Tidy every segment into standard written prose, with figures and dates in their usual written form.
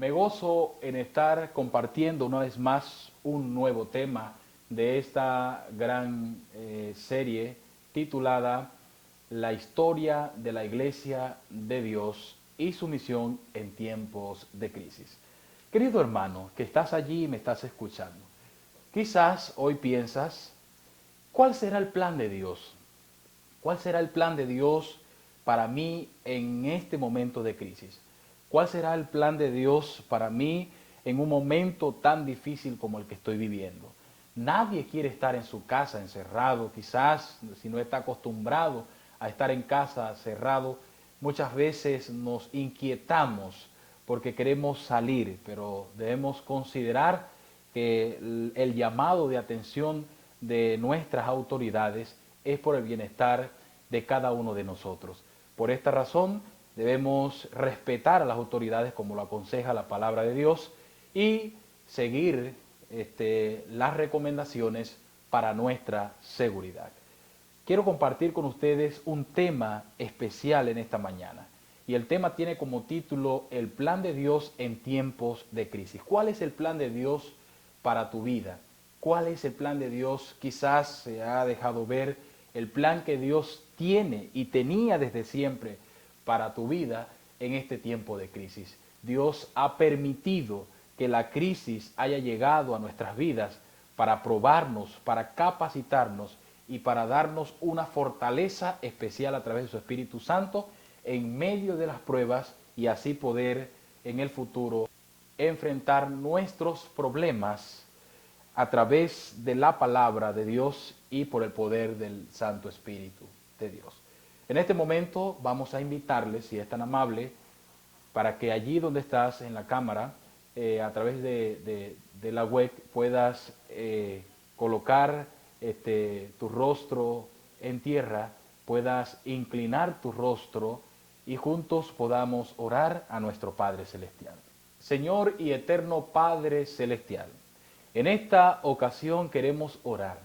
Me gozo en estar compartiendo una vez más un nuevo tema de esta gran serie titulada La historia de la Iglesia de Dios y su misión en tiempos de crisis. Querido hermano, que estás allí y me estás escuchando, quizás hoy piensas, ¿cuál será el plan de Dios? ¿Cuál será el plan de Dios para mí en este momento de crisis? ¿Cuál será el plan de Dios para mí en un momento tan difícil como el que estoy viviendo? Nadie quiere estar en su casa encerrado, quizás si no está acostumbrado a estar en casa cerrado, muchas veces nos inquietamos porque queremos salir, pero debemos considerar que el llamado de atención de nuestras autoridades es por el bienestar de cada uno de nosotros. Por esta razón debemos respetar a las autoridades como lo aconseja la palabra de Dios y seguir las recomendaciones para nuestra seguridad. Quiero compartir con ustedes un tema especial en esta mañana y el tema tiene como título El plan de Dios en tiempos de crisis. ¿Cuál es el plan de Dios para tu vida? ¿Cuál es el plan de Dios? Quizás se ha dejado ver el plan que Dios tiene y tenía desde siempre para tu vida en este tiempo de crisis. Dios ha permitido que la crisis haya llegado a nuestras vidas para probarnos, para capacitarnos y para darnos una fortaleza especial a través de su Espíritu Santo en medio de las pruebas y así poder en el futuro enfrentar nuestros problemas a través de la palabra de Dios y por el poder del Santo Espíritu de Dios. En este momento vamos a invitarles, si es tan amable, para que allí donde estás en la cámara, a través de la web, puedas colocar tu rostro en tierra, puedas inclinar tu rostro y juntos podamos orar a nuestro Padre Celestial. Señor y eterno Padre Celestial, en esta ocasión queremos orar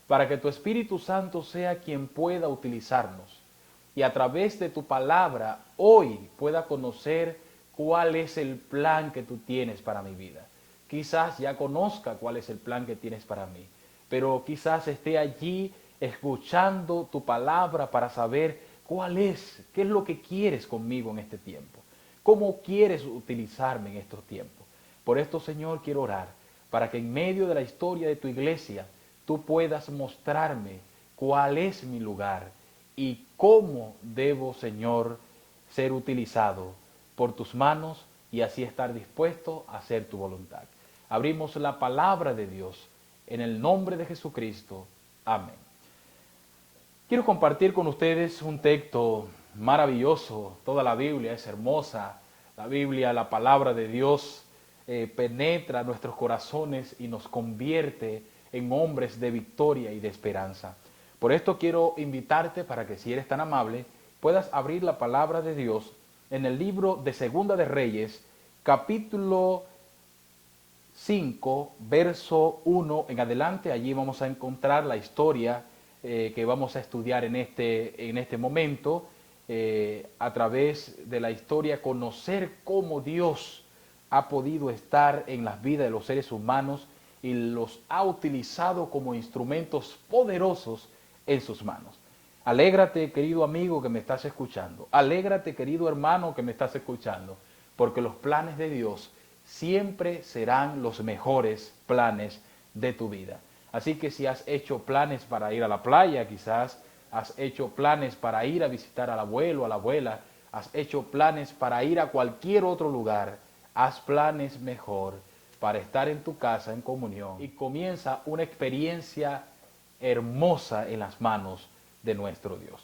para que tu Espíritu Santo sea quien pueda utilizarnos y a través de tu palabra hoy pueda conocer cuál es el plan que tú tienes para mi vida. Quizás ya conozca cuál es el plan que tienes para mí, pero quizás esté allí escuchando tu palabra para saber qué es lo que quieres conmigo en este tiempo, cómo quieres utilizarme en estos tiempos. Por esto, Señor, quiero orar para que en medio de la historia de tu iglesia tú puedas mostrarme cuál es mi lugar y cómo debo, Señor, ser utilizado por tus manos y así estar dispuesto a hacer tu voluntad. Abrimos la palabra de Dios en el nombre de Jesucristo. Amén. Quiero compartir con ustedes un texto maravilloso. Toda la Biblia es hermosa. La Biblia, la palabra de Dios, penetra nuestros corazones y nos convierte en hombres de victoria y de esperanza. Por esto quiero invitarte para que, si eres tan amable, puedas abrir la palabra de Dios en el libro de Segunda de Reyes, capítulo 5, verso 1 en adelante. Allí vamos a encontrar la historia que vamos a estudiar en este momento, a través de la historia, conocer cómo Dios ha podido estar en las vidas de los seres humanos y los ha utilizado como instrumentos poderosos en sus manos. Alégrate, querido amigo que me estás escuchando. Alégrate, querido hermano que me estás escuchando, porque los planes de Dios siempre serán los mejores planes de tu vida. Así que si has hecho planes para ir a la playa, quizás has hecho planes para ir a visitar al abuelo o a la abuela, has hecho planes para ir a cualquier otro lugar, haz planes mejor para estar en tu casa en comunión y comienza una experiencia hermosa en las manos de nuestro Dios.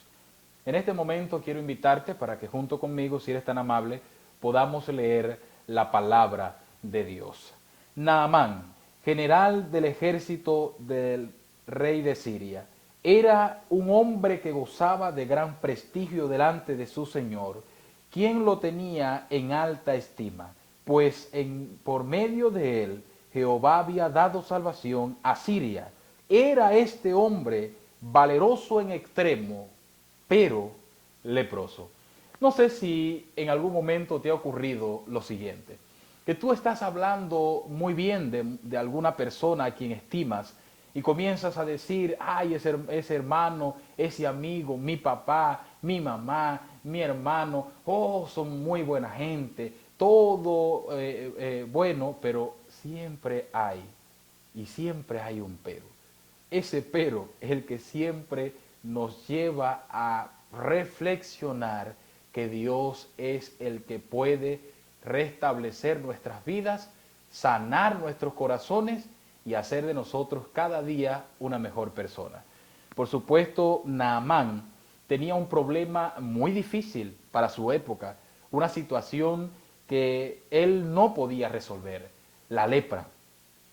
En este momento quiero invitarte para que junto conmigo, si eres tan amable, podamos leer la palabra de Dios. Naamán, general del ejército del rey de Siria, era un hombre que gozaba de gran prestigio delante de su señor, quien lo tenía en alta estima, pues por medio de él Jehová había dado salvación a Siria. Era este hombre valeroso en extremo, pero leproso. No sé si en algún momento te ha ocurrido lo siguiente. que tú estás hablando muy bien de alguna persona a quien estimas y comienzas a decir, ay, ese hermano, ese amigo, mi papá, mi mamá, mi hermano, oh, son muy buena gente, todo bueno, pero siempre hay un pero. Ese pero es el que siempre nos lleva a reflexionar que Dios es el que puede restablecer nuestras vidas, sanar nuestros corazones y hacer de nosotros cada día una mejor persona. Por supuesto, Naamán tenía un problema muy difícil para su época, una situación que él no podía resolver, la lepra.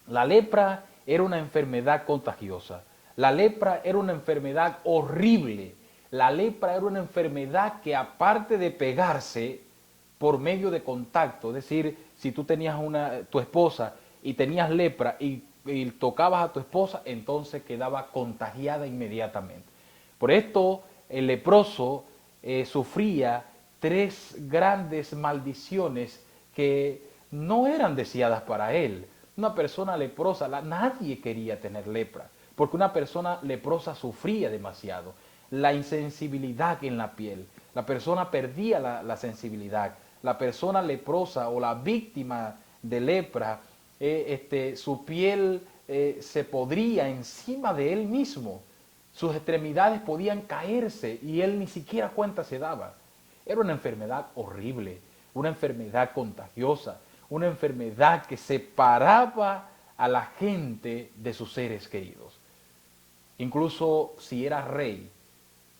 La lepra era una enfermedad contagiosa. La lepra era una enfermedad horrible. La lepra era una enfermedad que aparte de pegarse por medio de contacto, es decir, si tú tenías tu esposa y tenías lepra y tocabas a tu esposa, entonces quedaba contagiada inmediatamente. Por esto el leproso sufría tres grandes maldiciones que no eran deseadas para él. Una persona leprosa, nadie quería tener lepra, porque una persona leprosa sufría demasiado. La insensibilidad en la piel, la persona perdía la sensibilidad. La persona leprosa o la víctima de lepra, su piel se podría encima de él mismo. Sus extremidades podían caerse y él ni siquiera cuenta se daba. Era una enfermedad horrible, una enfermedad contagiosa, una enfermedad que separaba a la gente de sus seres queridos. Incluso si era rey,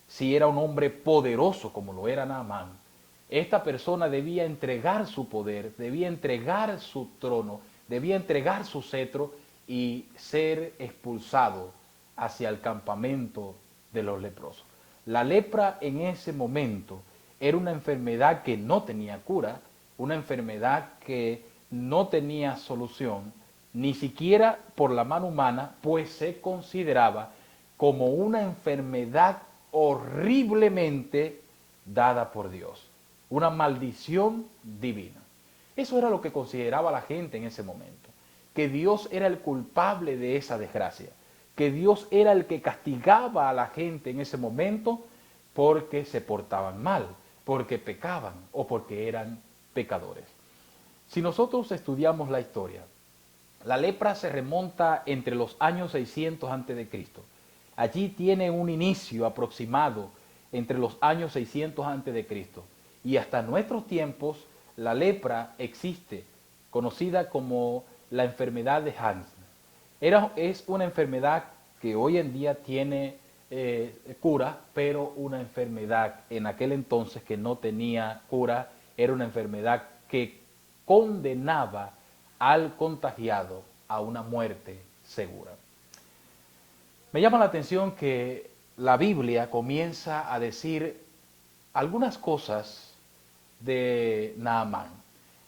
si era un hombre poderoso como lo era Naamán, esta persona debía entregar su poder, debía entregar su trono, debía entregar su cetro y ser expulsado hacia el campamento de los leprosos. La lepra en ese momento era una enfermedad que no tenía cura, una enfermedad que no tenía solución, ni siquiera por la mano humana, pues se consideraba como una enfermedad horriblemente dada por Dios, una maldición divina. Eso era lo que consideraba la gente en ese momento, que Dios era el culpable de esa desgracia, que Dios era el que castigaba a la gente en ese momento porque se portaban mal, porque pecaban o porque eran pecadores. Si nosotros estudiamos la historia, la lepra se remonta entre los años 600 a.C. Allí tiene un inicio aproximado entre los años 600 a.C. Y hasta nuestros tiempos la lepra existe, conocida como la enfermedad de Hansen. Es una enfermedad que hoy en día tiene cura, pero una enfermedad en aquel entonces que no tenía cura, era una enfermedad que condenaba al contagiado a una muerte segura. Me llama la atención que la Biblia comienza a decir algunas cosas de Naamán.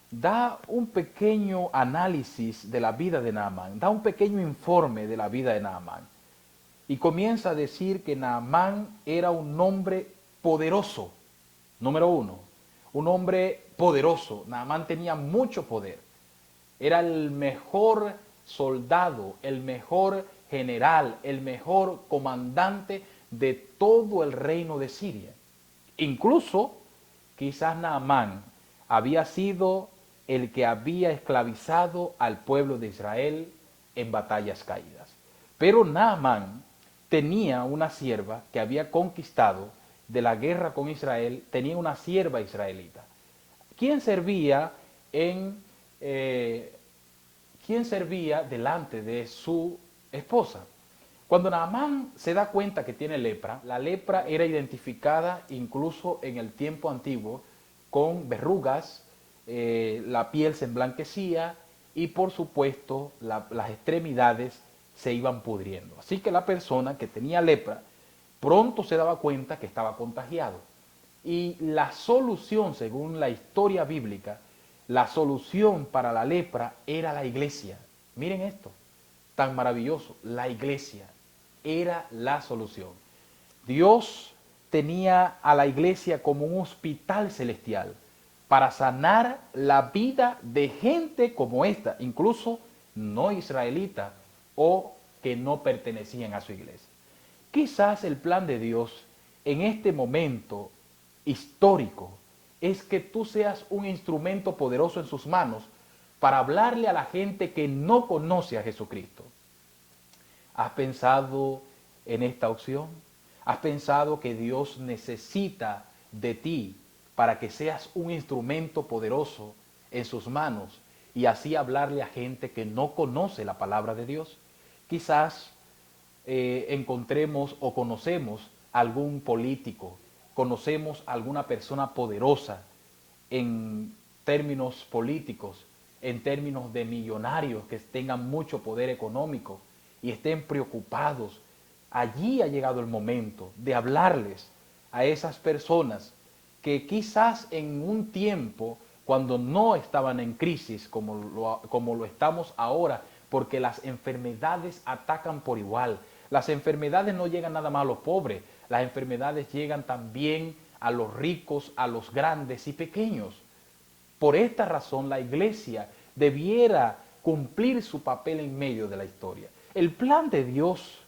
Da un pequeño análisis de la vida de Naamán, da un pequeño informe de la vida de Naamán. Y comienza a decir que Naamán era un hombre poderoso, número uno, un hombre poderoso. Naamán tenía mucho poder. Era el mejor soldado, el mejor general, el mejor comandante de todo el reino de Siria. Incluso, quizás Naamán había sido el que había esclavizado al pueblo de Israel en batallas caídas. Pero Naamán tenía una sierva que había conquistado de la guerra con Israel, tenía una sierva israelita. ¿Quién servía delante de su esposa? Cuando Naamán se da cuenta que tiene lepra, la lepra era identificada incluso en el tiempo antiguo con verrugas, la piel se emblanquecía y por supuesto las extremidades se iban pudriendo. Así que la persona que tenía lepra pronto se daba cuenta que estaba contagiado. Y la solución, según la historia bíblica, la solución para la lepra era la iglesia. Miren esto, tan maravilloso, la iglesia era la solución. Dios tenía a la iglesia como un hospital celestial, para sanar la vida de gente como esta, incluso no israelita o que no pertenecían a su iglesia. Quizás el plan de Dios en este momento histórico es que tú seas un instrumento poderoso en sus manos para hablarle a la gente que no conoce a Jesucristo. ¿Has pensado en esta opción? ¿Has pensado que Dios necesita de ti para que seas un instrumento poderoso en sus manos y así hablarle a gente que no conoce la palabra de Dios? Quizás encontremos o conocemos algún político, conocemos alguna persona poderosa en términos políticos, en términos de millonarios que tengan mucho poder económico y estén preocupados. Allí ha llegado el momento de hablarles a esas personas que quizás en un tiempo, cuando no estaban en crisis como lo estamos ahora, porque las enfermedades atacan por igual. Las enfermedades no llegan nada más a los pobres, las enfermedades llegan también a los ricos, a los grandes y pequeños. Por esta razón la iglesia debiera cumplir su papel en medio de la historia. El plan de Dios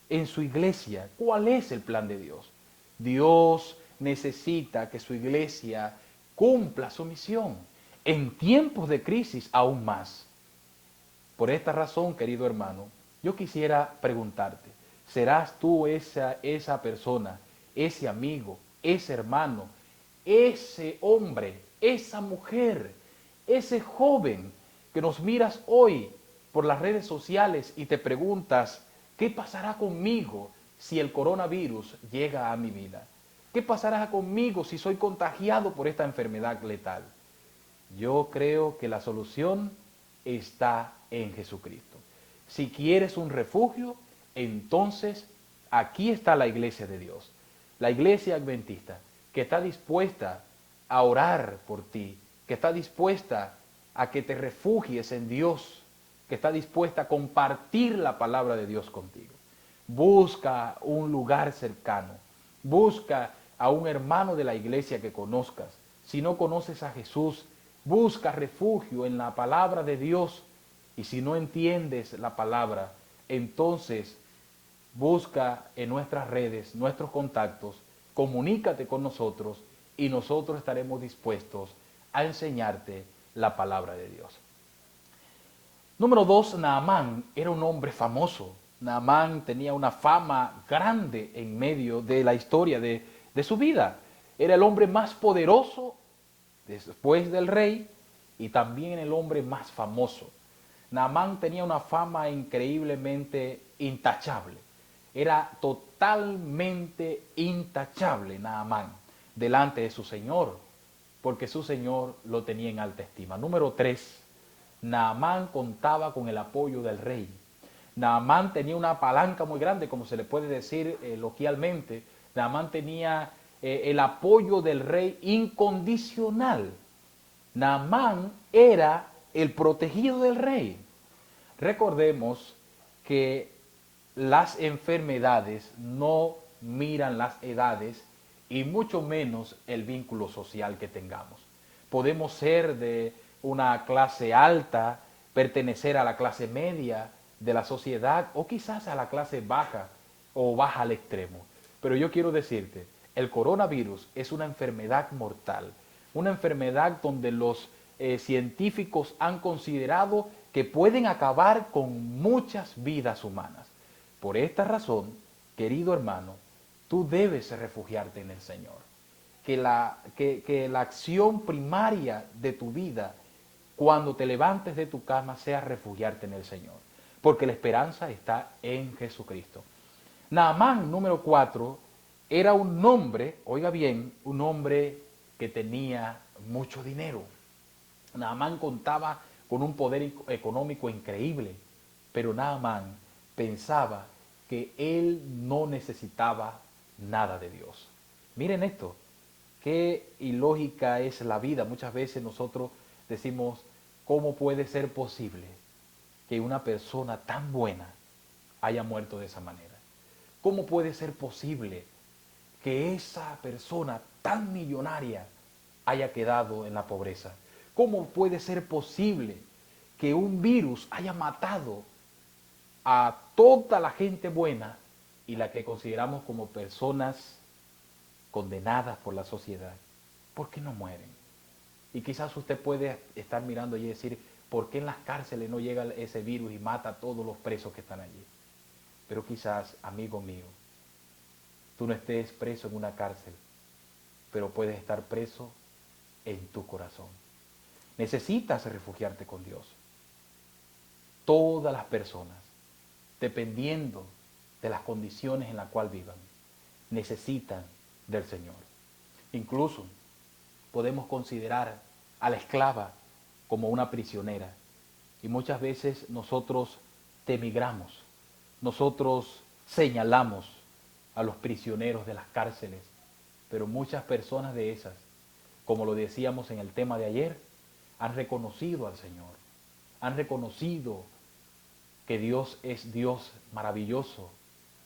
en su iglesia, ¿cuál es el plan de Dios? Dios necesita que su iglesia cumpla su misión en tiempos de crisis aún más. Por esta razón, querido hermano, yo quisiera preguntarte, ¿serás tú esa persona, ese amigo, ese hermano, ese hombre, esa mujer, ese joven que nos miras hoy por las redes sociales y te preguntas, ¿qué pasará conmigo si el coronavirus llega a mi vida? ¿Qué pasará conmigo si soy contagiado por esta enfermedad letal? Yo creo que la solución está en Jesucristo. Si quieres un refugio, entonces aquí está la iglesia de Dios, la iglesia adventista, que está dispuesta a orar por ti, que está dispuesta a que te refugies en Dios, que está dispuesta a compartir la palabra de Dios contigo. Busca un lugar cercano, busca a un hermano de la iglesia que conozcas. Si no conoces a Jesús, busca refugio en la palabra de Dios. Y si no entiendes la palabra, entonces busca en nuestras redes, nuestros contactos, comunícate con nosotros y nosotros estaremos dispuestos a enseñarte la palabra de Dios. Número 2, Naamán era un hombre famoso. Naamán tenía una fama grande en medio de la historia de su vida. Era el hombre más poderoso después del rey y también el hombre más famoso. Naamán tenía una fama increíblemente intachable. Era totalmente intachable Naamán delante de su Señor, porque su Señor lo tenía en alta estima. Número 3, Naamán contaba con el apoyo del rey. Naamán tenía una palanca muy grande, como se le puede decir loquialmente. Naamán tenía el apoyo del rey incondicional. Naamán era el protegido del rey. Recordemos que las enfermedades no miran las edades y mucho menos el vínculo social que tengamos. Podemos ser de una clase alta, pertenecer a la clase media de la sociedad o quizás a la clase baja o baja al extremo. Pero yo quiero decirte, el coronavirus es una enfermedad mortal, una enfermedad donde los científicos han considerado que pueden acabar con muchas vidas humanas. Por esta razón, querido hermano, tú debes refugiarte en el Señor. Que la acción primaria de tu vida, cuando te levantes de tu cama, sea refugiarte en el Señor. Porque la esperanza está en Jesucristo. Naamán, número 4, era un hombre, oiga bien, un hombre que tenía mucho dinero. Naamán contaba con un poder económico increíble, pero Naamán pensaba que él no necesitaba nada de Dios. Miren esto, qué ilógica es la vida. Muchas veces nosotros decimos, ¿cómo puede ser posible que una persona tan buena haya muerto de esa manera? ¿Cómo puede ser posible que esa persona tan millonaria haya quedado en la pobreza? ¿Cómo puede ser posible que un virus haya matado a toda la gente buena y la que consideramos como personas condenadas por la sociedad? ¿Por qué no mueren? Y quizás usted puede estar mirando allí y decir, ¿por qué en las cárceles no llega ese virus y mata a todos los presos que están allí? Pero quizás, amigo mío, tú no estés preso en una cárcel, pero puedes estar preso en tu corazón. Necesitas refugiarte con Dios. Todas las personas, dependiendo de las condiciones en las cuales vivan, necesitan del Señor. Incluso podemos considerar a la esclava como una prisionera. Y muchas veces nosotros denigramos, nosotros señalamos a los prisioneros de las cárceles, pero muchas personas de esas, como lo decíamos en el tema de ayer, han reconocido al Señor, han reconocido que Dios es Dios maravilloso,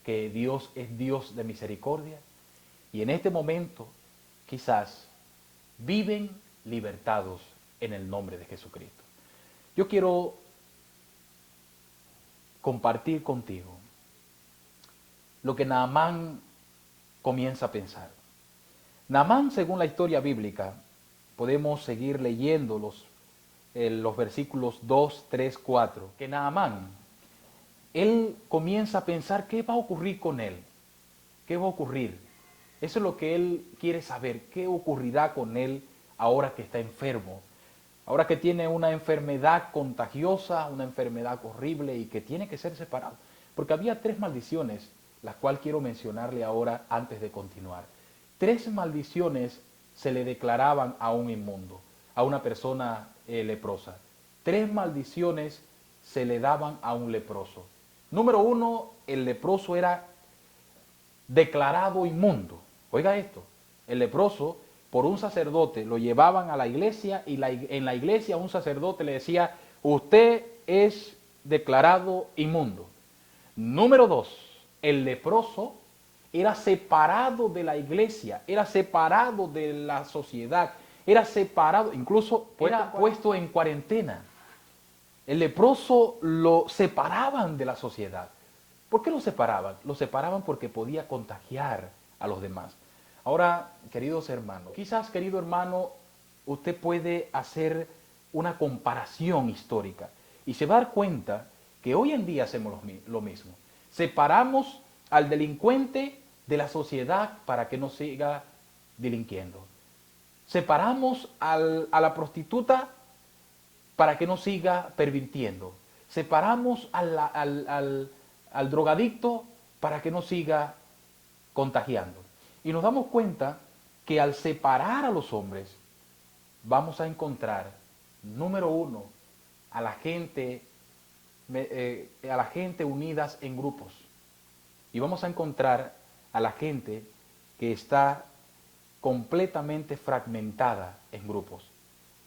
que Dios es Dios de misericordia, y en este momento quizás viven libertados en el nombre de Jesucristo. Yo quiero compartir contigo lo que Naamán comienza a pensar. Naamán, según la historia bíblica, podemos seguir leyendo los versículos 2, 3, 4, que Naamán, él comienza a pensar qué va a ocurrir con él, qué va a ocurrir. Eso es lo que él quiere saber, qué ocurrirá con él ahora que está enfermo, ahora que tiene una enfermedad contagiosa, una enfermedad horrible y que tiene que ser separado. Porque había 3 maldiciones, las cuales quiero mencionarle ahora antes de continuar. 3 maldiciones se le declaraban a un inmundo, a una persona leprosa. 3 maldiciones se le daban a un leproso. Número 1, el leproso era declarado inmundo. Oiga esto, el leproso por un sacerdote lo llevaban a la iglesia y en la iglesia un sacerdote le decía, usted es declarado inmundo. Número 2, el leproso era separado de la iglesia, era separado de la sociedad, era separado, incluso era puesto en cuarentena. El leproso lo separaban de la sociedad. ¿Por qué lo separaban? Lo separaban porque podía contagiar a los demás. Ahora, queridos hermanos, quizás, querido hermano, usted puede hacer una comparación histórica y se va a dar cuenta que hoy en día hacemos lo mismo. Separamos al delincuente de la sociedad para que no siga delinquiendo. Separamos a la prostituta para que no siga pervirtiendo. Separamos al drogadicto para que no siga contagiando. Y nos damos cuenta que al separar a los hombres, vamos a encontrar, número 1, a la gente unidas en grupos. Y vamos a encontrar a la gente que está completamente fragmentada en grupos.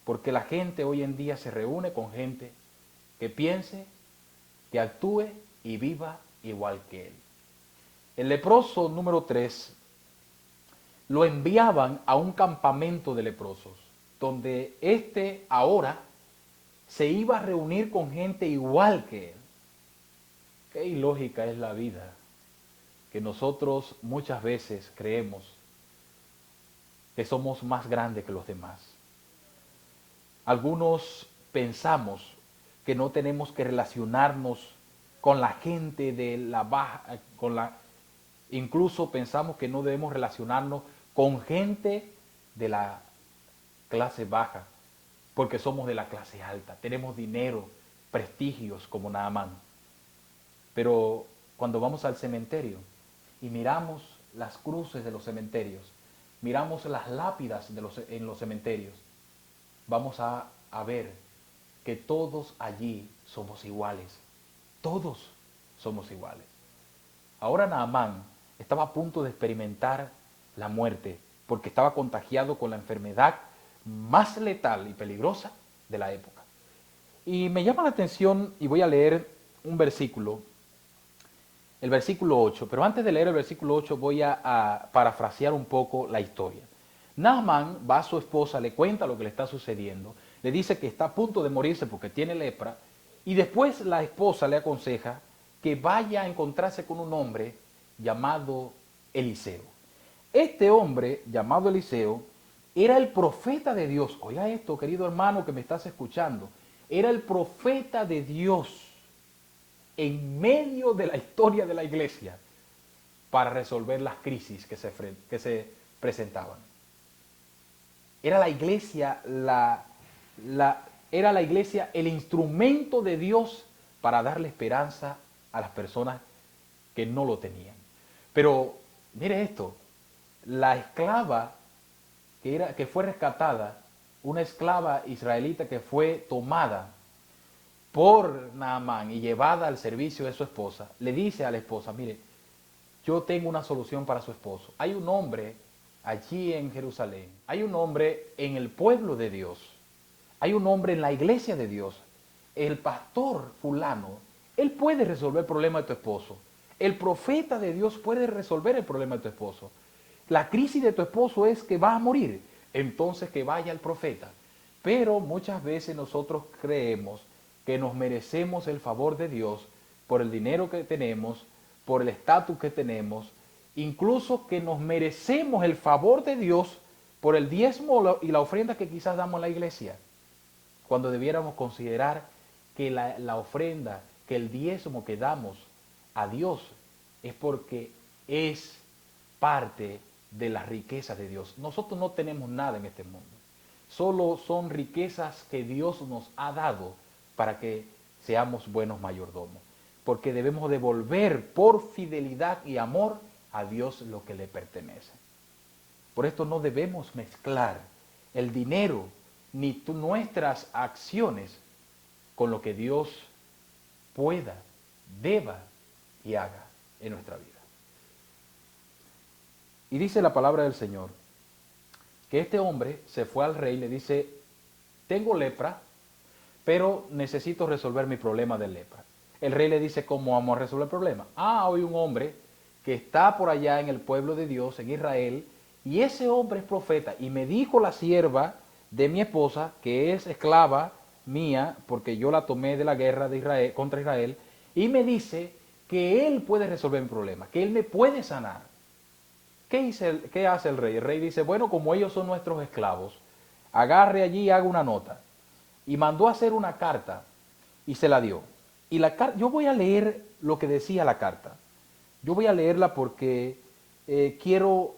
Porque la gente hoy en día se reúne con gente que piense, que actúe y viva igual que él. El leproso número 3 lo enviaban a un campamento de leprosos, donde éste ahora se iba a reunir con gente igual que él. Qué ilógica es la vida, que nosotros muchas veces creemos que somos más grandes que los demás. Algunos pensamos que no tenemos que relacionarnos con la gente de la baja, incluso pensamos que no debemos relacionarnos con gente de la clase baja, porque somos de la clase alta, tenemos dinero, prestigios como Naamán. Pero cuando vamos al cementerio y miramos las cruces de los cementerios, miramos las lápidas en los cementerios, vamos a ver que todos allí somos iguales. Todos somos iguales. Ahora Naamán estaba a punto de experimentar la muerte porque estaba contagiado con la enfermedad más letal y peligrosa de la época. Y me llama la atención y voy a leer un versículo, el versículo 8, pero antes de leer el versículo 8 voy a parafrasear un poco la historia. Naamán va a su esposa, le cuenta lo que le está sucediendo, le dice que está a punto de morirse porque tiene lepra, y después la esposa le aconseja que vaya a encontrarse con un hombre llamado Eliseo. Este hombre llamado Eliseo era el profeta de Dios. Oiga esto, querido hermano que me estás escuchando. Era el profeta de Dios en medio de la historia de la iglesia para resolver las crisis que se presentaban. Era la iglesia era la iglesia el instrumento de Dios para darle esperanza a las personas que no lo tenían. Pero mire esto, la esclava que fue rescatada, una esclava israelita que fue tomada por Naamán y llevada al servicio de su esposa, le dice a la esposa, mire, yo tengo una solución para su esposo. Hay un hombre allí en Jerusalén, hay un hombre en el pueblo de Dios, hay un hombre en la iglesia de Dios, el pastor fulano, él puede resolver el problema de tu esposo. El profeta de Dios puede resolver el problema de tu esposo. La crisis de tu esposo es que va a morir, entonces que vaya el profeta. Pero muchas veces nosotros creemos que nos merecemos el favor de Dios por el dinero que tenemos, por el estatus que tenemos, incluso que nos merecemos el favor de Dios por el diezmo y la ofrenda que quizás damos a la iglesia, cuando debiéramos considerar que la ofrenda, que el diezmo que damos a Dios es porque es parte de las riquezas de Dios. Nosotros no tenemos nada en este mundo, solo son riquezas que Dios nos ha dado para que seamos buenos mayordomos, porque debemos devolver por fidelidad y amor a Dios lo que le pertenece. Por esto no debemos mezclar el dinero ni nuestras acciones con lo que Dios pueda, deba y haga en nuestra vida. Y dice la palabra del Señor que este hombre se fue al rey y le dice, tengo lepra, pero necesito resolver mi problema de lepra. El rey le dice, ¿cómo vamos a resolver el problema? Hay un hombre que está por allá en el pueblo de Dios, en Israel, y ese hombre es profeta. Y me dijo la sierva de mi esposa, que es esclava mía, porque yo la tomé de la guerra de Israel, contra Israel, y me dice que él puede resolver mi problema, que él me puede sanar. ¿Qué hace el rey? El rey dice, bueno, como ellos son nuestros esclavos, agarre allí y haga una nota. Y mandó a hacer una carta y se la dio. Y yo voy a leer lo que decía la carta. Yo voy a leerla porque quiero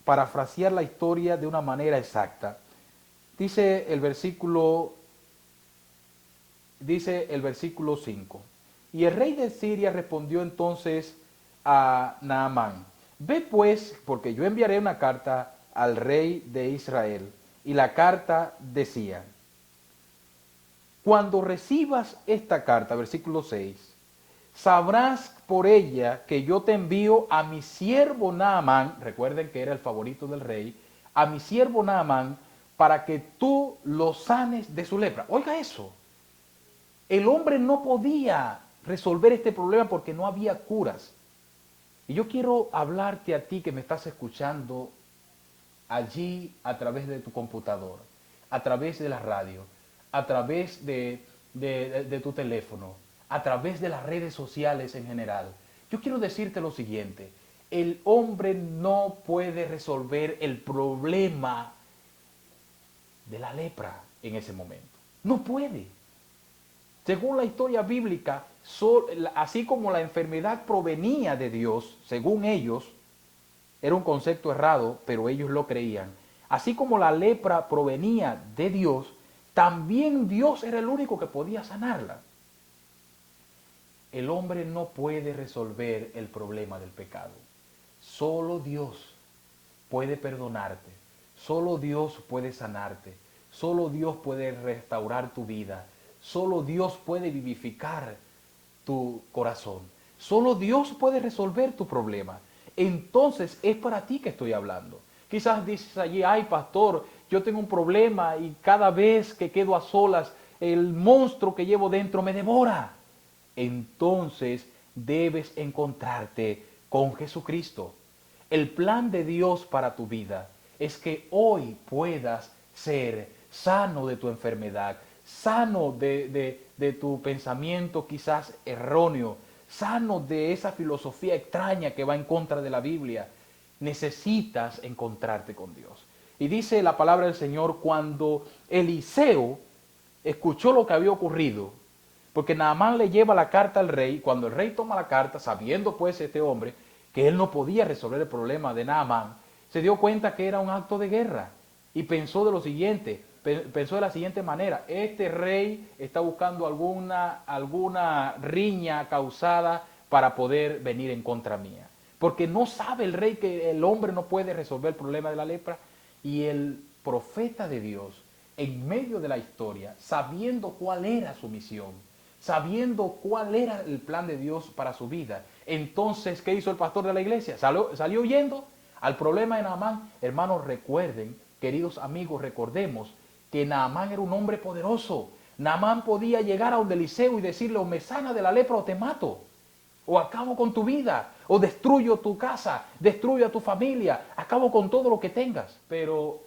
parafrasear la historia de una manera exacta. Dice el versículo 5. Y el rey de Siria respondió entonces a Naamán, ve pues, porque yo enviaré una carta al rey de Israel. Y la carta decía, cuando recibas esta carta, versículo 6, sabrás por ella que yo te envío a mi siervo Naamán, recuerden que era el favorito del rey, a mi siervo Naamán, para que tú lo sanes de su lepra. Oiga eso, el hombre no podía resolver este problema porque no había curas. Y yo quiero hablarte a ti que me estás escuchando allí a través de tu computador, a través de la radio, a través de tu teléfono, a través de las redes sociales en general. Yo quiero decirte lo siguiente, el hombre no puede resolver el problema de la lepra en ese momento. No puede. Según la historia bíblica, así como la enfermedad provenía de Dios, según ellos, era un concepto errado, pero ellos lo creían. Así como la lepra provenía de Dios, también Dios era el único que podía sanarla. El hombre no puede resolver el problema del pecado. Solo Dios puede perdonarte. Solo Dios puede sanarte. Solo Dios puede restaurar tu vida. Solo Dios puede vivificar tu corazón. Solo Dios puede resolver tu problema. Entonces es para ti que estoy hablando. Quizás dices allí, ay pastor, yo tengo un problema y cada vez que quedo a solas, el monstruo que llevo dentro me devora. Entonces debes encontrarte con Jesucristo. El plan de Dios para tu vida es que hoy puedas ser sano de tu enfermedad, sano de tu pensamiento quizás erróneo, sano de esa filosofía extraña que va en contra de la Biblia. Necesitas encontrarte con Dios. Y dice la palabra del Señor, cuando Eliseo escuchó lo que había ocurrido, porque Naamán le lleva la carta al rey, cuando el rey toma la carta, sabiendo pues este hombre que él no podía resolver el problema de Naamán, se dio cuenta que era un acto de guerra y pensó de lo siguiente, pensó de la siguiente manera: este rey está buscando alguna riña causada para poder venir en contra mía, porque no sabe el rey que el hombre no puede resolver el problema de la lepra. Y el profeta de Dios, en medio de la historia, sabiendo cuál era su misión, sabiendo cuál era el plan de Dios para su vida, entonces, ¿qué hizo el pastor de la iglesia? Salió huyendo al problema de Naamán. Hermanos, recuerden, queridos amigos, recordemos que Naamán era un hombre poderoso. Naamán podía llegar a donde Eliseo y decirle: o me sana de la lepra o te mato, o acabo con tu vida, o destruyo tu casa, destruyo a tu familia, acabo con todo lo que tengas. Pero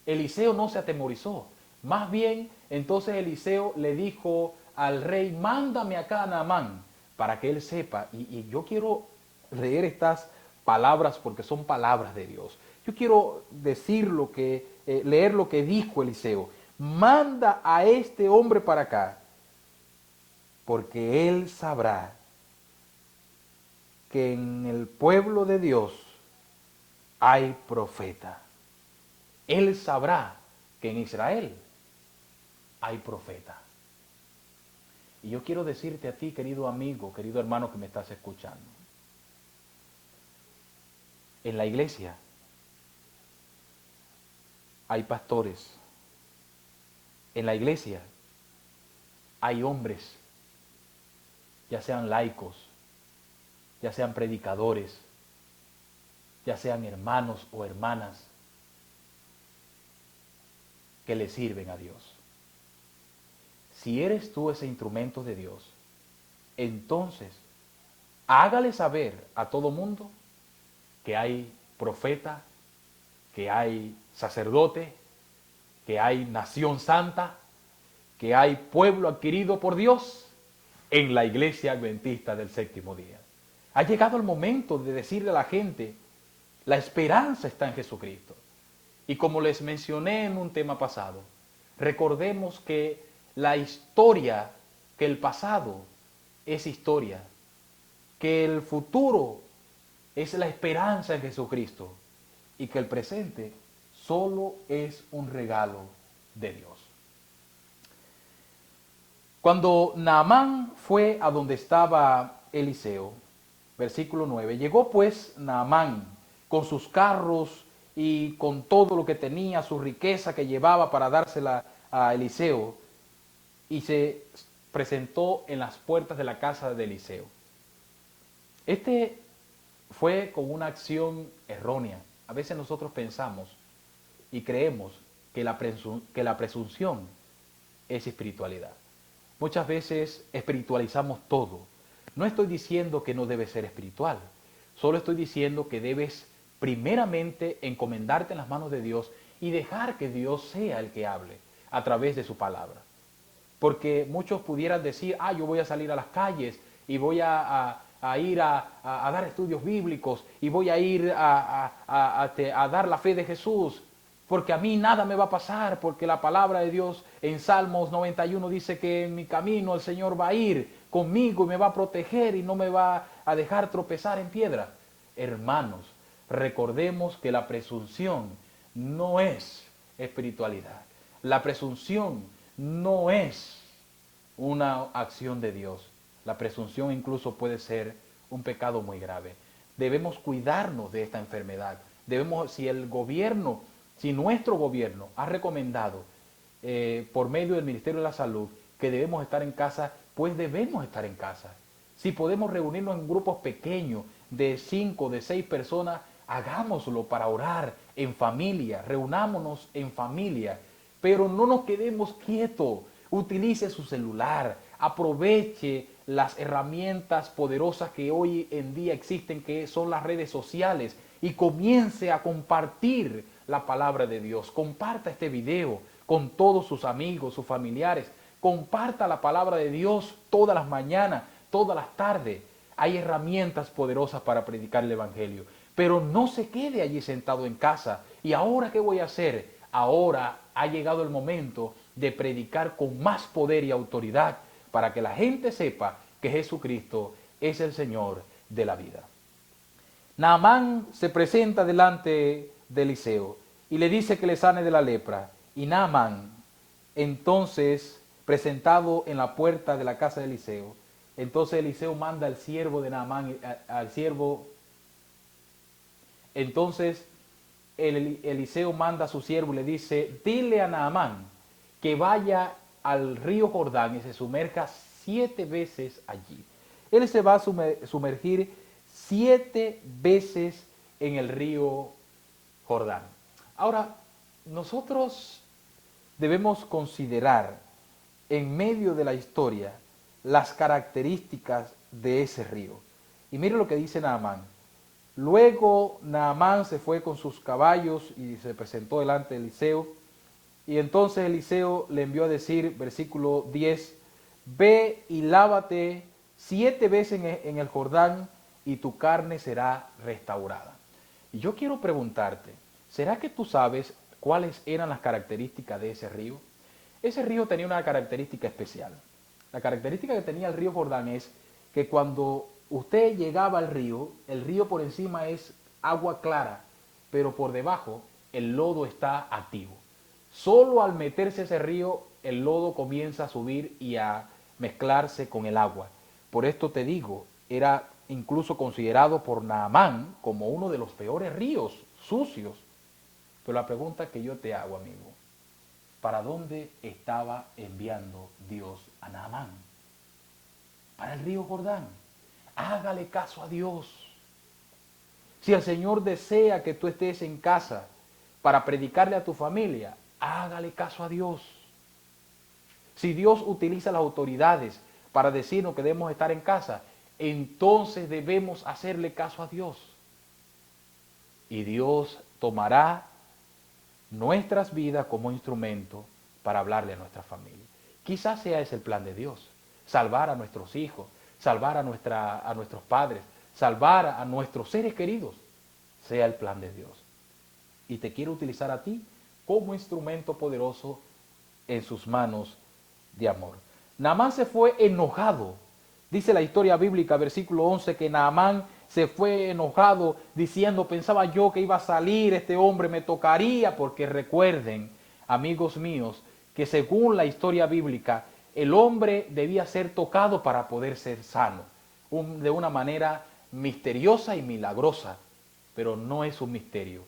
Eliseo no se atemorizó. Más bien, entonces Eliseo le dijo al rey: mándame acá a Naamán, para que él sepa. Y yo quiero leer estas palabras porque son palabras de Dios. Yo quiero decir leer lo que dijo Eliseo: manda a este hombre para acá, porque él sabrá que en el pueblo de Dios hay profeta. Él sabrá que en Israel hay profeta. Y yo quiero decirte a ti, querido amigo, querido hermano que me estás escuchando, en la iglesia hay pastores, en la iglesia hay hombres, ya sean laicos, ya sean predicadores, ya sean hermanos o hermanas, que le sirven a Dios. Si eres tú ese instrumento de Dios, entonces hágale saber a todo mundo que hay profeta, que hay sacerdote, que hay nación santa, que hay pueblo adquirido por Dios en la iglesia adventista del séptimo día. Ha llegado el momento de decirle a la gente: la esperanza está en Jesucristo. Y como les mencioné en un tema pasado, recordemos que la historia, que el pasado es historia, que el futuro es la esperanza en Jesucristo y que el presente solo es un regalo de Dios. Cuando Naamán fue a donde estaba Eliseo, versículo 9, llegó pues Naamán con sus carros y con todo lo que tenía, su riqueza que llevaba para dársela a Eliseo, y se presentó en las puertas de la casa de Eliseo. Este fue con una acción errónea. A veces nosotros pensamos y creemos que la presunción es espiritualidad. Muchas veces espiritualizamos todo. No estoy diciendo que no debes ser espiritual, solo estoy diciendo que debes primeramente encomendarte en las manos de Dios y dejar que Dios sea el que hable a través de su palabra. Porque muchos pudieran decir: yo voy a salir a las calles y voy a ir a dar estudios bíblicos y voy a ir a dar la fe de Jesús, porque a mí nada me va a pasar, porque la palabra de Dios en Salmos 91 dice que en mi camino el Señor va a ir conmigo y me va a proteger y no me va a dejar tropezar en piedra. Hermanos, recordemos que la presunción no es espiritualidad. La presunción no es una acción de Dios. La presunción incluso puede ser un pecado muy grave. Debemos cuidarnos de esta enfermedad. Si nuestro gobierno ha recomendado por medio del Ministerio de la Salud que debemos estar en casa, pues debemos estar en casa. Si podemos reunirnos en grupos pequeños de 5, de 6 personas, hagámoslo para orar en familia, reunámonos en familia, pero no nos quedemos quietos. Utilice su celular, aproveche las herramientas poderosas que hoy en día existen, que son las redes sociales, y comience a compartir la palabra de Dios. Comparta este video con todos sus amigos, sus familiares. Comparta la palabra de Dios todas las mañanas, todas las tardes. Hay herramientas poderosas para predicar el Evangelio. Pero no se quede allí sentado en casa. ¿Y ahora qué voy a hacer? Ahora ha llegado el momento de predicar con más poder y autoridad para que la gente sepa que Jesucristo es el Señor de la vida. Naamán se presenta delante de Eliseo y le dice que le sane de la lepra. Y Naamán, entonces, presentado en la puerta de la casa de Eliseo, entonces Eliseo manda al siervo de Naamán, entonces Eliseo manda a su siervo y le dice, dile a Naamán que vaya al río Jordán y se sumerja 7 veces allí. Él se va a sumergir 7 veces en el río Jordán. Ahora, nosotros debemos considerar en medio de la historia las características de ese río. Y mire lo que dice Naamán. Luego Naamán se fue con sus caballos y se presentó delante de Eliseo. Y entonces Eliseo le envió a decir, versículo 10, ve y lávate 7 veces en el Jordán y tu carne será restaurada. Y yo quiero preguntarte, ¿será que tú sabes cuáles eran las características de ese río? Ese río tenía una característica especial. La característica que tenía el río Jordán es que cuando usted llegaba al río, el río por encima es agua clara, pero por debajo el lodo está activo. Solo al meterse ese río, el lodo comienza a subir y a mezclarse con el agua. Por esto te digo, era incluso considerado por Naamán como uno de los peores ríos sucios. Pero la pregunta que yo te hago, amigo, ¿para dónde estaba enviando Dios a Naamán? Para el río Jordán. Hágale caso a Dios. Si el Señor desea que tú estés en casa para predicarle a tu familia, hágale caso a Dios. Si Dios utiliza las autoridades para decirnos que debemos estar en casa, entonces debemos hacerle caso a Dios. Y Dios tomará nuestras vidas como instrumento para hablarle a nuestra familia. Quizás sea ese el plan de Dios, salvar a nuestros hijos, salvar a nuestros padres, salvar a nuestros seres queridos, sea el plan de Dios. Y te quiero utilizar a ti como instrumento poderoso en sus manos de amor. Naamán se fue enojado. Dice la historia bíblica, versículo 11, que Naamán se fue enojado diciendo, pensaba yo que iba a salir este hombre, me tocaría, porque recuerden, amigos míos, que según la historia bíblica, el hombre debía ser tocado para poder ser sano, de una manera misteriosa y milagrosa, pero no es un misterio,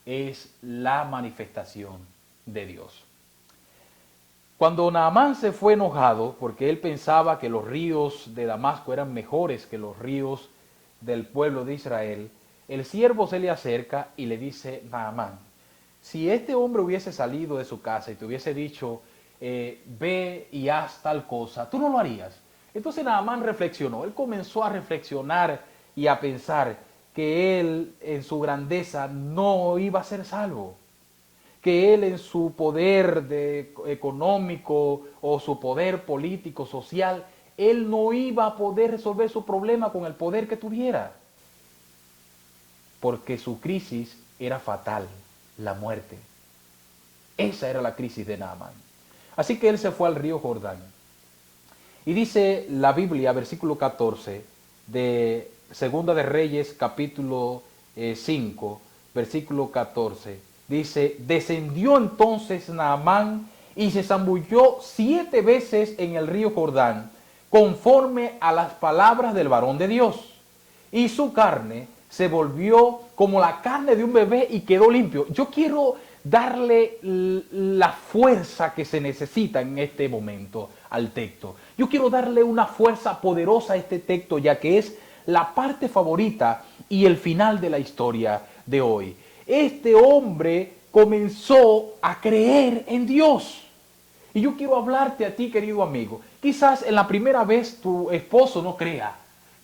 es la manifestación de Dios. Cuando Naamán se fue enojado, porque él pensaba que los ríos de Damasco eran mejores que los ríos del pueblo de Israel, el siervo se le acerca y le dice, Naamán, si este hombre hubiese salido de su casa y te hubiese dicho, ve y haz tal cosa, tú no lo harías. Entonces Naamán reflexionó, él comenzó a reflexionar y a pensar que él en su grandeza no iba a ser salvo, que él en su poder económico o su poder político, social, él no iba a poder resolver su problema con el poder que tuviera, porque su crisis era fatal, la muerte. Esa era la crisis de Naamán. Así que él se fue al río Jordán. Y dice la Biblia, versículo 14, de Segunda de Reyes, capítulo 5, versículo 14, dice, descendió entonces Naamán y se zambulló 7 veces en el río Jordán, conforme a las palabras del varón de Dios. Y su carne se volvió como la carne de un bebé y quedó limpio. Yo quiero darle la fuerza que se necesita en este momento al texto. Yo quiero darle una fuerza poderosa a este texto, ya que es la parte favorita y el final de la historia de hoy. Este hombre comenzó a creer en Dios. Y yo quiero hablarte a ti, querido amigo. Quizás en la primera vez tu esposo no crea.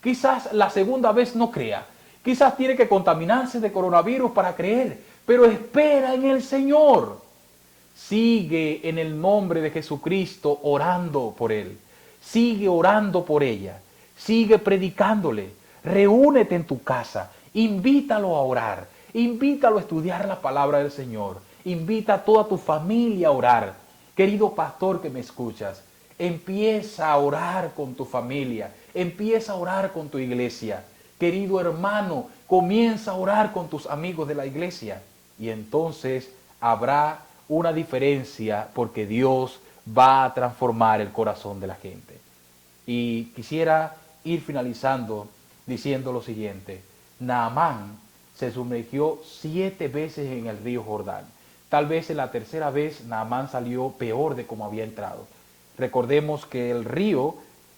Quizás la segunda vez no crea. Quizás tiene que contaminarse de coronavirus para creer. pero espera en el Señor. Sigue en el nombre de Jesucristo orando por él. Sigue orando por ella. Sigue predicándole. Reúnete en tu casa. Invítalo a orar. Invítalo a estudiar la palabra del Señor. Invita a toda tu familia a orar. Querido pastor que me escuchas, empieza a orar con tu familia. Empieza a orar con tu iglesia. Querido hermano, comienza a orar con tus amigos de la iglesia. Y entonces habrá una diferencia porque Dios va a transformar el corazón de la gente. Y quisiera ir finalizando diciendo lo siguiente. Naamán se sumergió 7 veces en el río Jordán. Tal vez en la tercera vez Naamán salió peor de como había entrado. Recordemos que el río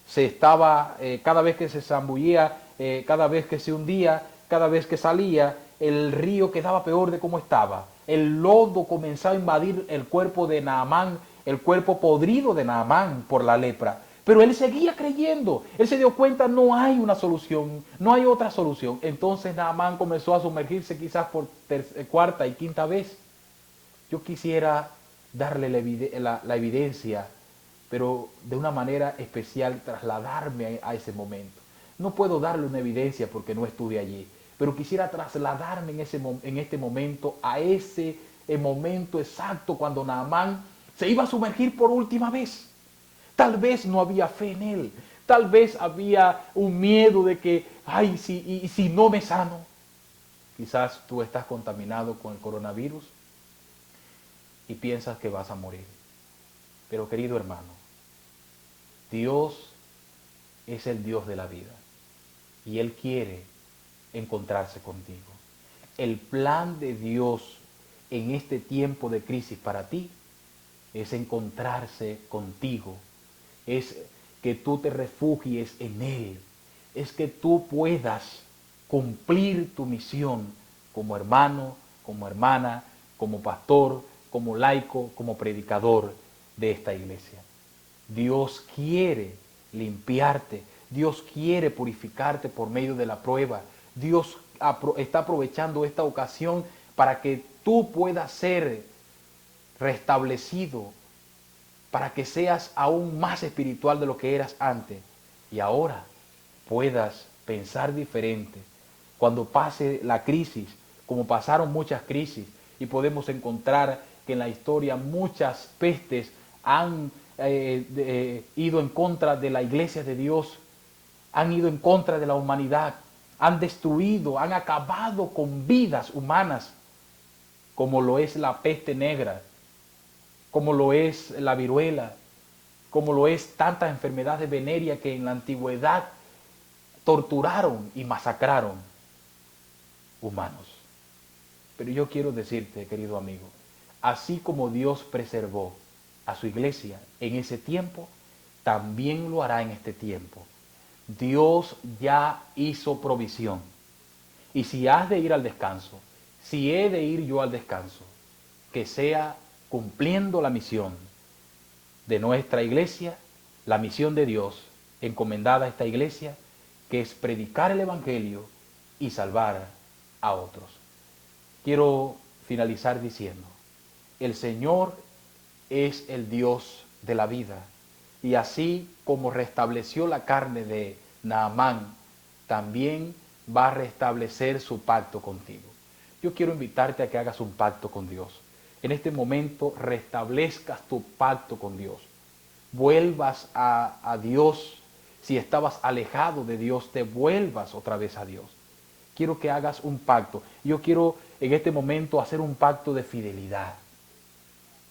se estaba, cada vez que se zambullía, cada vez que se hundía, cada vez que salía, el río quedaba peor de como estaba. El lodo comenzaba a invadir el cuerpo de Naamán, el cuerpo podrido de Naamán por la lepra. Pero él seguía creyendo. Él se dio cuenta, no hay una solución, no hay otra solución. Entonces Naamán comenzó a sumergirse quizás por cuarta y quinta vez. Yo quisiera darle la evidencia, pero de una manera especial trasladarme a ese momento. No puedo darle una evidencia porque no estuve allí, pero quisiera trasladarme en este momento a ese momento exacto cuando Naamán se iba a sumergir por última vez. Tal vez no había fe en él, tal vez había un miedo de que, ay, si no me sano. Quizás tú estás contaminado con el coronavirus y piensas que vas a morir. Pero querido hermano, Dios es el Dios de la vida y Él quiere encontrarse contigo. El plan de Dios en este tiempo de crisis para ti es encontrarse contigo, es que tú te refugies en Él, es que tú puedas cumplir tu misión como hermano, como hermana, como pastor, como laico, como predicador de esta iglesia. Dios quiere limpiarte, Dios quiere purificarte por medio de la prueba. Dios está aprovechando esta ocasión para que tú puedas ser restablecido, para que seas aún más espiritual de lo que eras antes y ahora puedas pensar diferente. Cuando pase la crisis, como pasaron muchas crisis, y podemos encontrar que en la historia muchas pestes han ido en contra de la iglesia de Dios, han ido en contra de la humanidad, han destruido, han acabado con vidas humanas, como lo es la peste negra, como lo es la viruela, como lo es tantas enfermedades venéreas que en la antigüedad torturaron y masacraron humanos. Pero yo quiero decirte, querido amigo, así como Dios preservó a su iglesia en ese tiempo, también lo hará en este tiempo. Dios ya hizo provisión. Y si has de ir al descanso, si he de ir yo al descanso, que sea cumpliendo la misión de nuestra iglesia, la misión de Dios encomendada a esta iglesia, que es predicar el Evangelio y salvar a otros. Quiero finalizar diciendo, el Señor es el Dios de la vida, y así como restableció la carne de Naamán, también va a restablecer su pacto contigo. Yo quiero invitarte a que hagas un pacto con Dios. En este momento restablezcas tu pacto con Dios. Vuelvas a Dios. Si estabas alejado de Dios, te vuelvas otra vez a Dios. Quiero que hagas un pacto. Yo quiero en este momento hacer un pacto de fidelidad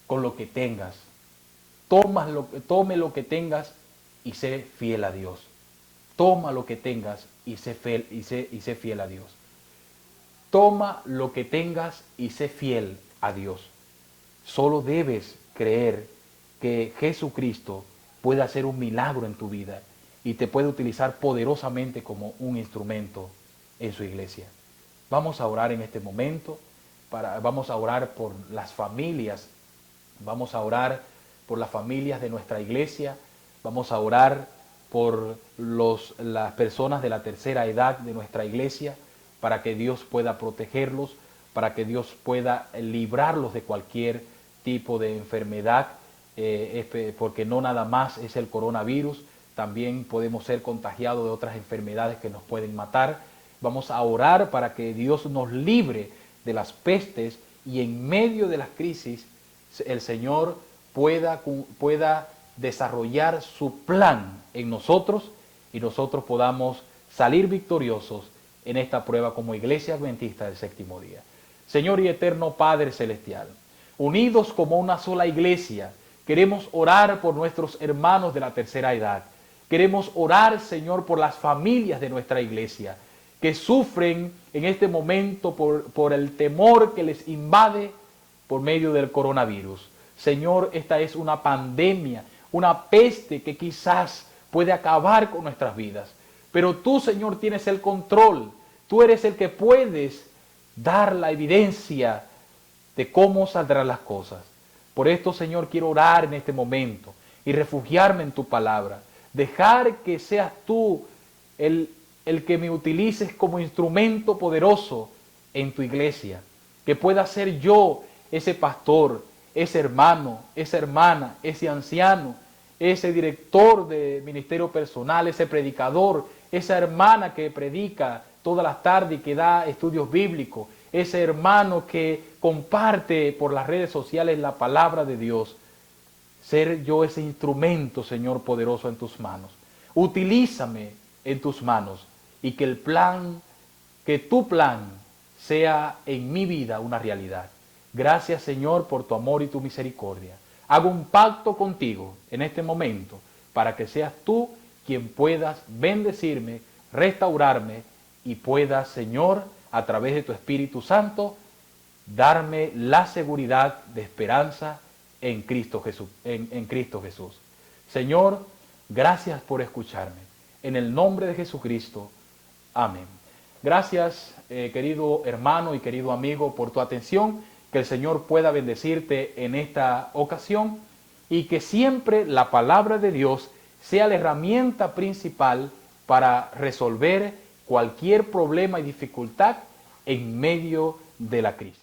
con lo que tengas. Tome lo que tengas y sé fiel a Dios. Toma lo que tengas y sé fiel a Dios. Toma lo que tengas y sé fiel a Dios. Solo debes creer que Jesucristo puede hacer un milagro en tu vida y te puede utilizar poderosamente como un instrumento en su iglesia. Vamos a orar en este momento, vamos a orar por las familias, vamos a orar por las familias de nuestra iglesia, vamos a orar por las personas de la tercera edad de nuestra iglesia, para que Dios pueda protegerlos, para que Dios pueda librarlos de cualquier tipo de enfermedad, porque no nada más es el coronavirus, también podemos ser contagiados de otras enfermedades que nos pueden matar. Vamos a orar para que Dios nos libre de las pestes y en medio de las crisis el Señor pueda desarrollar su plan en nosotros y nosotros podamos salir victoriosos en esta prueba como Iglesia Adventista del Séptimo Día. Señor y eterno Padre Celestial, unidos como una sola iglesia, queremos orar por nuestros hermanos de la tercera edad. Queremos orar, Señor, por las familias de nuestra iglesia que sufren en este momento por el temor que les invade por medio del coronavirus. Señor, esta es una pandemia, una peste que quizás puede acabar con nuestras vidas. Pero tú, Señor, tienes el control. Tú eres el que puedes dar la evidencia de cómo saldrán las cosas. Por esto, Señor, quiero orar en este momento y refugiarme en tu palabra. Dejar que seas tú el que me utilices como instrumento poderoso en tu iglesia. Que pueda ser yo ese pastor, ese hermano, esa hermana, ese anciano, ese director de ministerio personal, ese predicador, esa hermana que predica todas las tardes y que da estudios bíblicos, ese hermano que comparte por las redes sociales la palabra de Dios. Ser yo ese instrumento, Señor poderoso, en tus manos. Utilízame en tus manos y que tu plan sea en mi vida una realidad. Gracias, Señor, por tu amor y tu misericordia. Hago un pacto contigo en este momento para que seas tú quien puedas bendecirme, restaurarme y puedas, Señor, a través de tu Espíritu Santo, darme la seguridad de esperanza en Cristo Jesús. Señor, gracias por escucharme. En el nombre de Jesucristo. Amén. Gracias, querido hermano y querido amigo, por tu atención. Que el Señor pueda bendecirte en esta ocasión y que siempre la palabra de Dios sea la herramienta principal para resolver cualquier problema y dificultad en medio de la crisis.